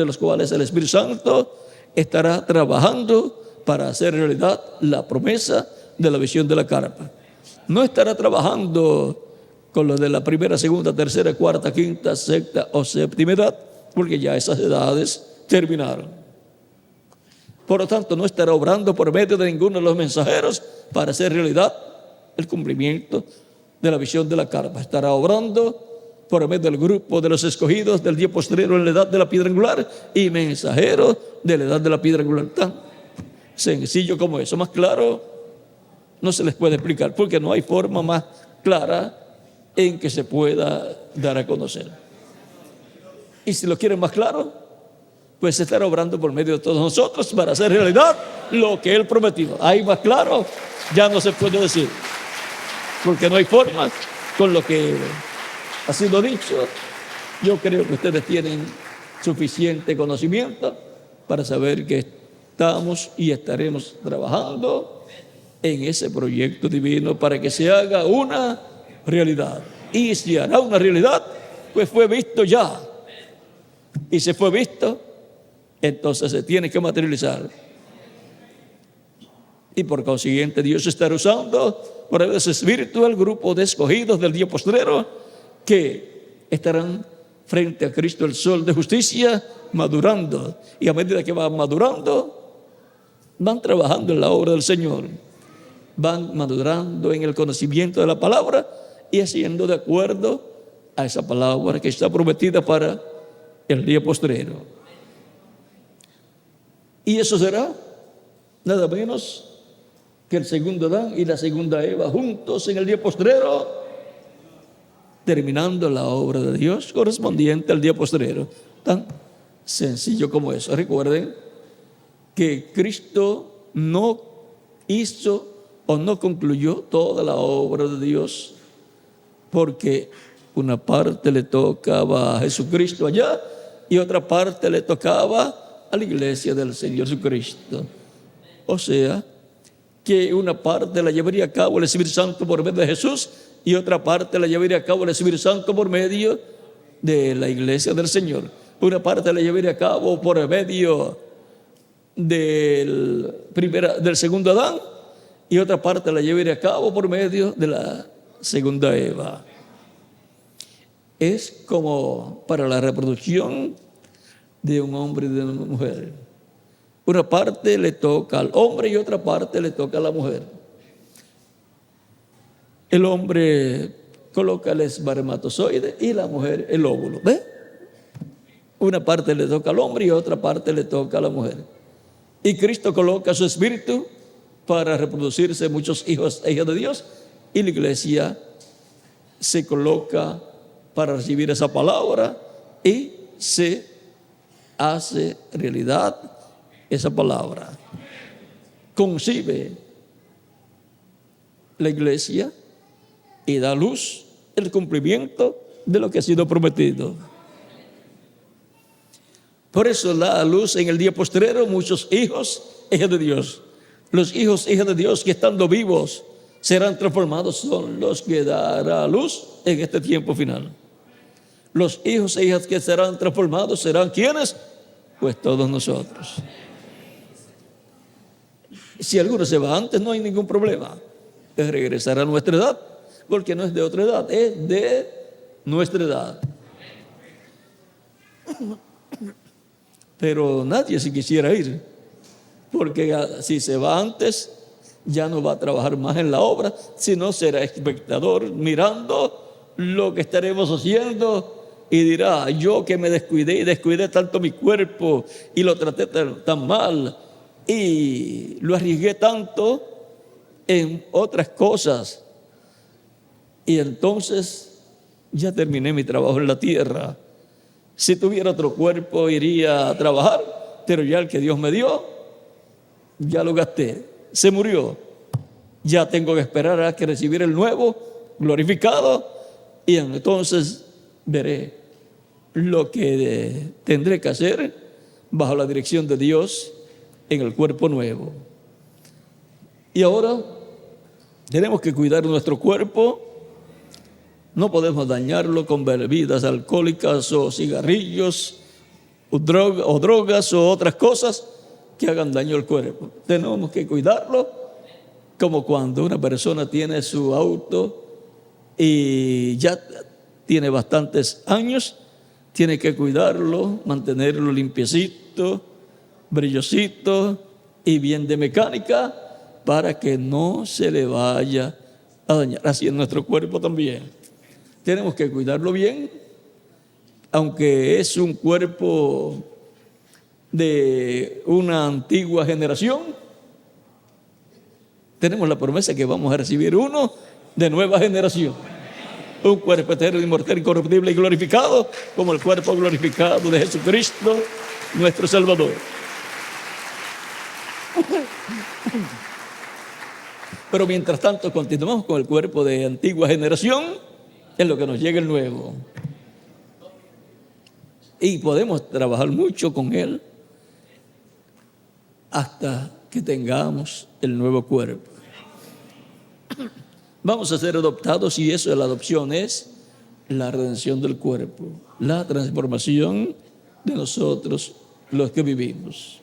los cuales el Espíritu Santo estará trabajando para hacer realidad la promesa de la visión de la carpa. No estará trabajando con lo de la primera, segunda, tercera, cuarta, quinta, sexta o séptima edad, porque ya esas edades terminaron. Por lo tanto, no estará obrando por medio de ninguno de los mensajeros para hacer realidad el cumplimiento de la visión de la carpa. Estará obrando por medio del grupo de los escogidos del día postrero en la edad de la piedra angular y mensajeros de la edad de la piedra angular. Tan sencillo como eso. Más claro no se les puede explicar, porque no hay forma más clara en que se pueda dar a conocer. Y si lo quieren más claro, pues estará obrando por medio de todos nosotros para hacer realidad lo que Él prometió. Ahí más claro ya no se puede decir, porque no hay forma con lo que ha sido dicho. Yo creo que ustedes tienen suficiente conocimiento para saber que estamos y estaremos trabajando en ese proyecto divino para que se haga una realidad. Y si hará una realidad, pues fue visto ya. Y se fue visto, entonces se tiene que materializar. Y por consiguiente Dios estará usando por ese espíritu el grupo de escogidos del día postrero que estarán frente a Cristo el sol de justicia madurando. Y a medida que van madurando, van trabajando en la obra del Señor. Van madurando en el conocimiento de la palabra y haciendo de acuerdo a esa palabra que está prometida para el día postrero. Y eso será nada menos que el segundo Adán y la segunda Eva juntos en el día postrero, terminando la obra de Dios correspondiente al día postrero. Tan sencillo como eso. Recuerden que Cristo no hizo o no concluyó toda la obra de Dios, porque una parte le tocaba a Jesucristo allá y otra parte le tocaba a la iglesia del Señor Jesucristo. O sea, que una parte la llevaría a cabo el Espíritu Santo por medio de Jesús y otra parte la llevaría a cabo el Espíritu Santo por medio de la iglesia del Señor. Una parte la llevaría a cabo por medio del segundo Adán y otra parte la llevaría a cabo por medio de la segunda Eva. Es como para la reproducción de un hombre y de una mujer. Una parte le toca al hombre y otra parte le toca a la mujer. El hombre coloca el espermatozoide y la mujer el óvulo. ¿Ve? Una parte le toca al hombre y otra parte le toca a la mujer. Y Cristo coloca su espíritu para reproducirse muchos hijos e hijas de Dios, y la iglesia se coloca para recibir esa palabra y se hace realidad esa palabra. Concibe la iglesia y da luz el cumplimiento de lo que ha sido prometido. Por eso da a luz en el día postrero muchos hijos e hijas de Dios. Los hijos e hijas de Dios que estando vivos serán transformados son los que dará a luz en este tiempo final. Los hijos e hijas que serán transformados serán ¿quiénes? Pues todos nosotros. Si alguno se va antes, no hay ningún problema. Es regresar a nuestra edad, porque no es de otra edad, es de nuestra edad. Pero nadie se quisiera ir, porque si se va antes, ya no va a trabajar más en la obra, sino será espectador mirando lo que estaremos haciendo y dirá: yo que me descuidé y descuidé tanto mi cuerpo y lo traté tan mal y lo arriesgué tanto en otras cosas, y entonces ya terminé mi trabajo en la tierra. Si tuviera otro cuerpo iría a trabajar, pero ya el que Dios me dio, ya lo gasté, se murió. Ya tengo que esperar a que recibir el nuevo, glorificado, y entonces veré lo que tendré que hacer bajo la dirección de Dios en el cuerpo nuevo. Y ahora tenemos que cuidar nuestro cuerpo. No podemos dañarlo con bebidas alcohólicas o cigarrillos o drogas o otras cosas que hagan daño al cuerpo. Tenemos que cuidarlo como cuando una persona tiene su auto y ya tiene bastantes años, tiene que cuidarlo, mantenerlo limpiecito, brillosito y bien de mecánica para que no se le vaya a dañar. Así en nuestro cuerpo también. Tenemos que cuidarlo bien, aunque es un cuerpo de una antigua generación. Tenemos la promesa que vamos a recibir uno de nueva generación. Un cuerpo eterno, inmortal, incorruptible y glorificado, como el cuerpo glorificado de Jesucristo, nuestro Salvador. Pero mientras tanto continuamos con el cuerpo de antigua generación, en lo que nos llega el nuevo. Y podemos trabajar mucho con él hasta que tengamos el nuevo cuerpo. Vamos a ser adoptados, y eso de la adopción es la redención del cuerpo, la transformación de nosotros los que vivimos.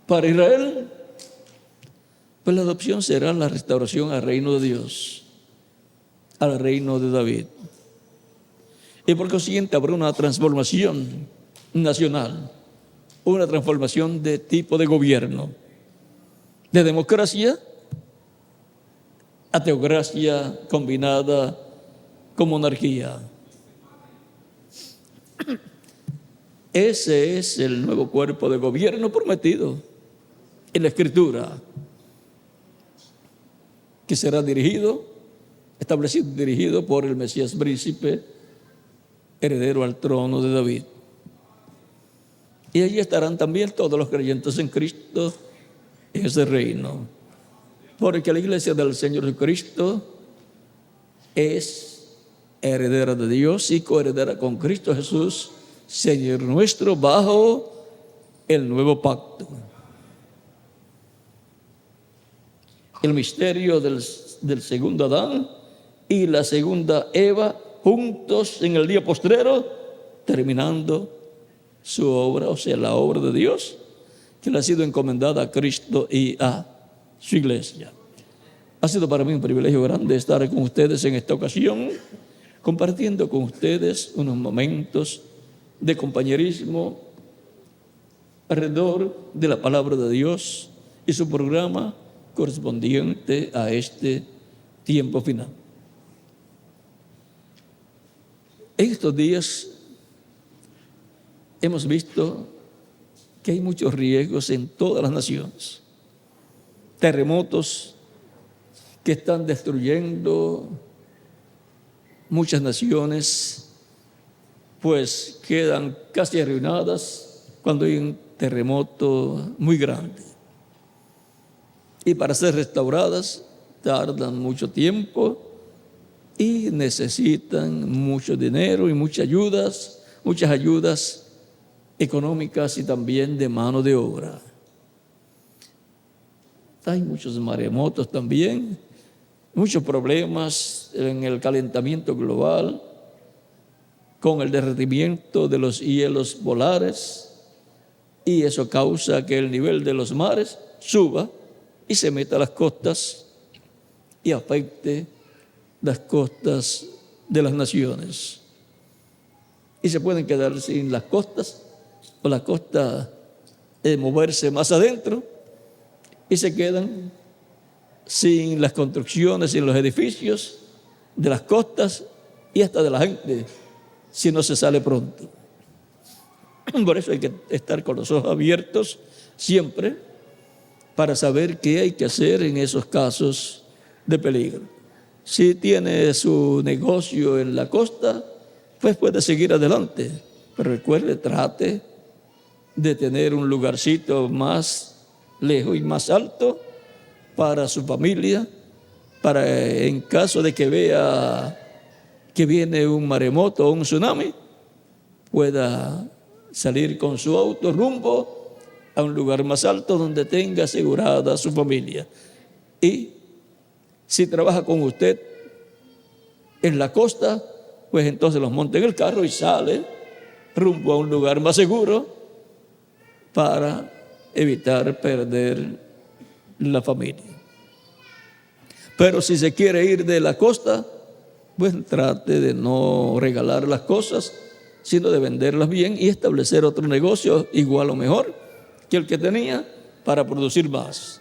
Para Israel, pues la adopción será la restauración al reino de Dios, al reino de David. Y por consiguiente habrá una transformación nacional, una transformación de tipo de gobierno, de democracia a teocracia combinada con monarquía. Ese es el nuevo cuerpo de gobierno prometido en la Escritura, que será establecido y dirigido por el Mesías príncipe, heredero al trono de David. Y allí estarán también todos los creyentes en Cristo en ese reino. Porque la iglesia del Señor Jesucristo es heredera de Dios y coheredera con Cristo Jesús, Señor nuestro, bajo el nuevo pacto. El misterio del segundo Adán y la segunda Eva juntos en el día postrero, terminando su obra, o sea, la obra de Dios, que le ha sido encomendada a Cristo y a su iglesia. Ha sido para mí un privilegio grande estar con ustedes en esta ocasión, compartiendo con ustedes unos momentos de compañerismo alrededor de la palabra de Dios y su programa correspondiente a este tiempo final. En estos días hemos visto que hay muchos riesgos en todas las naciones. terremotos que están destruyendo muchas naciones, pues quedan casi arruinadas cuando hay un terremoto muy grande. Y para ser restauradas tardan mucho tiempo y necesitan mucho dinero y muchas ayudas económicas y también de mano de obra. Hay muchos maremotos también, muchos problemas en el calentamiento global, con el derretimiento de los hielos polares, y eso causa que el nivel de los mares suba y se meta a las costas y afecte las costas de las naciones. Y se pueden quedar sin las costas, o la costa moverse más adentro, y se quedan sin las construcciones, sin los edificios de las costas y hasta de la gente, si no se sale pronto. Por eso hay que estar con los ojos abiertos siempre para saber qué hay que hacer en esos casos de peligro. Si tiene su negocio en la costa, pues puede seguir adelante. Pero recuerde, trate de tener un lugarcito más lejos y más alto para su familia, para en caso de que vea que viene un maremoto o un tsunami, pueda salir con su auto rumbo a un lugar más alto donde tenga asegurada su familia. Y si trabaja con usted en la costa, pues entonces los monta en el carro y sale rumbo a un lugar más seguro para evitar perder la familia. Pero si se quiere ir de la costa, pues trate de no regalar las cosas, sino de venderlas bien y establecer otro negocio igual o mejor que el que tenía para producir más.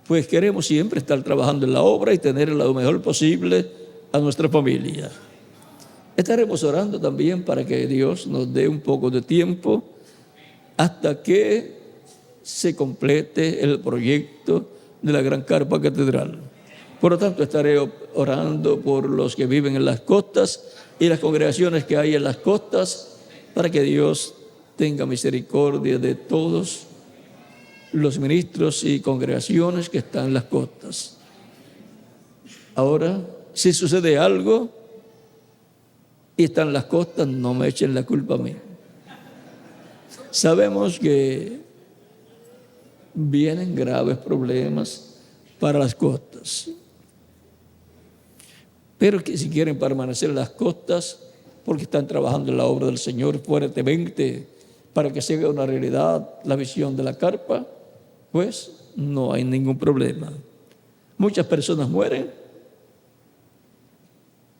Pues queremos siempre estar trabajando en la obra y tener lo mejor posible a nuestra familia. Estaremos orando también para que Dios nos dé un poco de tiempo hasta que se complete el proyecto de la Gran Carpa Catedral. Por lo tanto, estaré orando por los que viven en las costas y las congregaciones que hay en las costas, para que Dios tenga misericordia de todos los ministros y congregaciones que están en las costas. Ahora, si sucede algo y están en las costas, no me echen la culpa a mí. Sabemos que vienen graves problemas para las costas, pero que si quieren permanecer en las costas porque están trabajando en la obra del Señor fuertemente para que sea una realidad la visión de la carpa, pues no hay ningún problema. Muchas personas mueren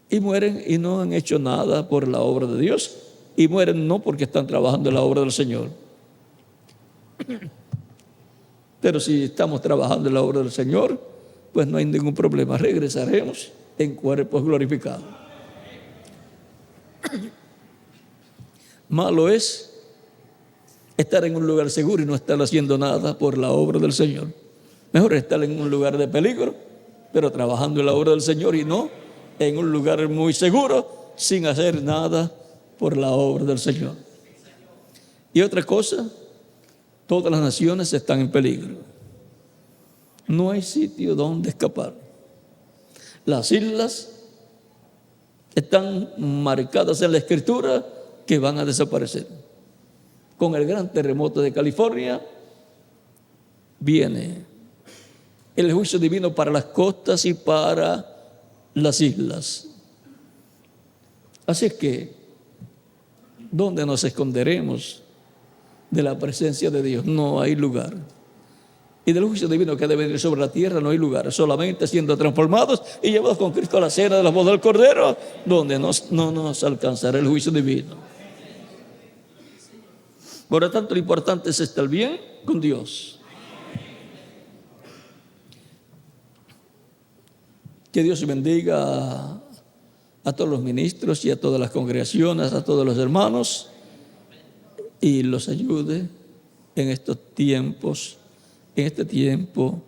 y no han hecho nada por la obra de Dios, y mueren no porque están trabajando en la obra del Señor. Pero si estamos trabajando en la obra del Señor, pues no hay ningún problema. Regresaremos en cuerpos glorificados. Malo es estar en un lugar seguro y no estar haciendo nada por la obra del Señor. Mejor estar en un lugar de peligro, pero trabajando en la obra del Señor, y no en un lugar muy seguro sin hacer nada por la obra del Señor. Y otra cosa, todas las naciones están en peligro. No hay sitio donde escapar. Las islas están marcadas en la Escritura que van a desaparecer. Con el gran terremoto de California viene el juicio divino para las costas y para las islas. Así es que, ¿dónde nos esconderemos de la presencia de Dios? No hay lugar. Y del juicio divino que debe venir sobre la tierra no hay lugar, solamente siendo transformados y llevados con Cristo a la cena de la boda del Cordero, donde no nos alcanzará el juicio divino. Por lo tanto, lo importante es estar bien con Dios. Que Dios bendiga a todos los ministros y a todas las congregaciones, a todos los hermanos, y los ayude en estos tiempos, en este tiempo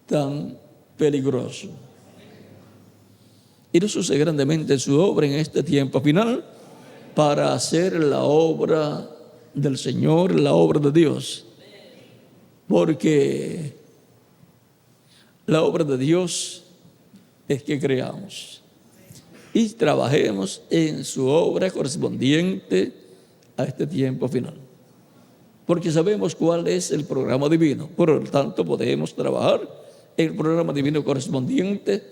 tan peligroso. Y Dios use grandemente su obra en este tiempo final para hacer la obra del Señor, la obra de Dios. Porque la obra de Dios es que creamos y trabajemos en su obra correspondiente a este tiempo final. Porque sabemos cuál es el programa divino. Por lo tanto, podemos trabajar en el programa divino correspondiente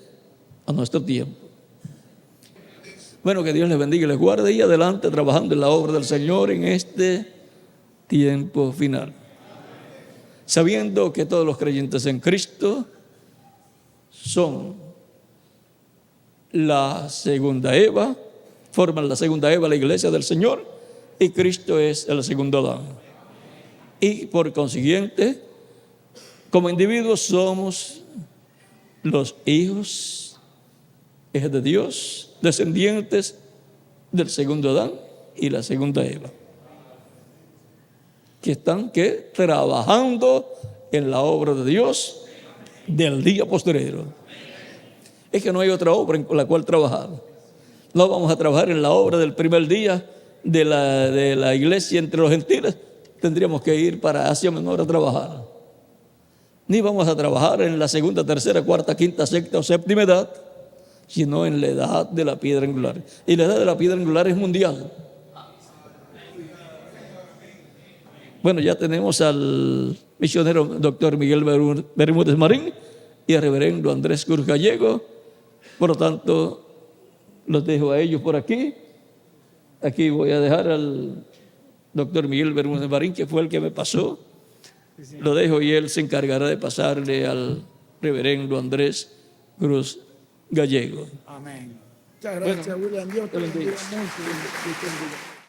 a nuestro tiempo. Bueno, que Dios les bendiga y les guarde y adelante trabajando en la obra del Señor en este tiempo final. Sabiendo que todos los creyentes en Cristo son la segunda Eva, forman la segunda Eva, la iglesia del Señor, y Cristo es el segundo Adán. Y por consiguiente, como individuos somos los hijos de Dios, descendientes del segundo Adán y la segunda Eva, que están trabajando en la obra de Dios del día postrero. Es que no hay otra obra en la cual trabajar. No vamos a trabajar en la obra del primer día de la iglesia entre los gentiles. Tendríamos que ir para Asia Menor a trabajar. Ni vamos a trabajar en la segunda, tercera, cuarta, quinta, sexta o séptima edad, sino en la edad de la piedra angular. Y la edad de la piedra angular es mundial. Bueno, ya tenemos al misionero doctor Miguel Bermúdez Marín y al reverendo Andrés Cruz Gallego. Por lo tanto, los dejo a ellos por aquí. Aquí voy a dejar al doctor Miguel Bermúdez Marín, que fue el que me pasó. Lo dejo y él se encargará de pasarle al reverendo Andrés Cruz Gallego. Amén. Muchas gracias, William. Dios te bendiga mucho.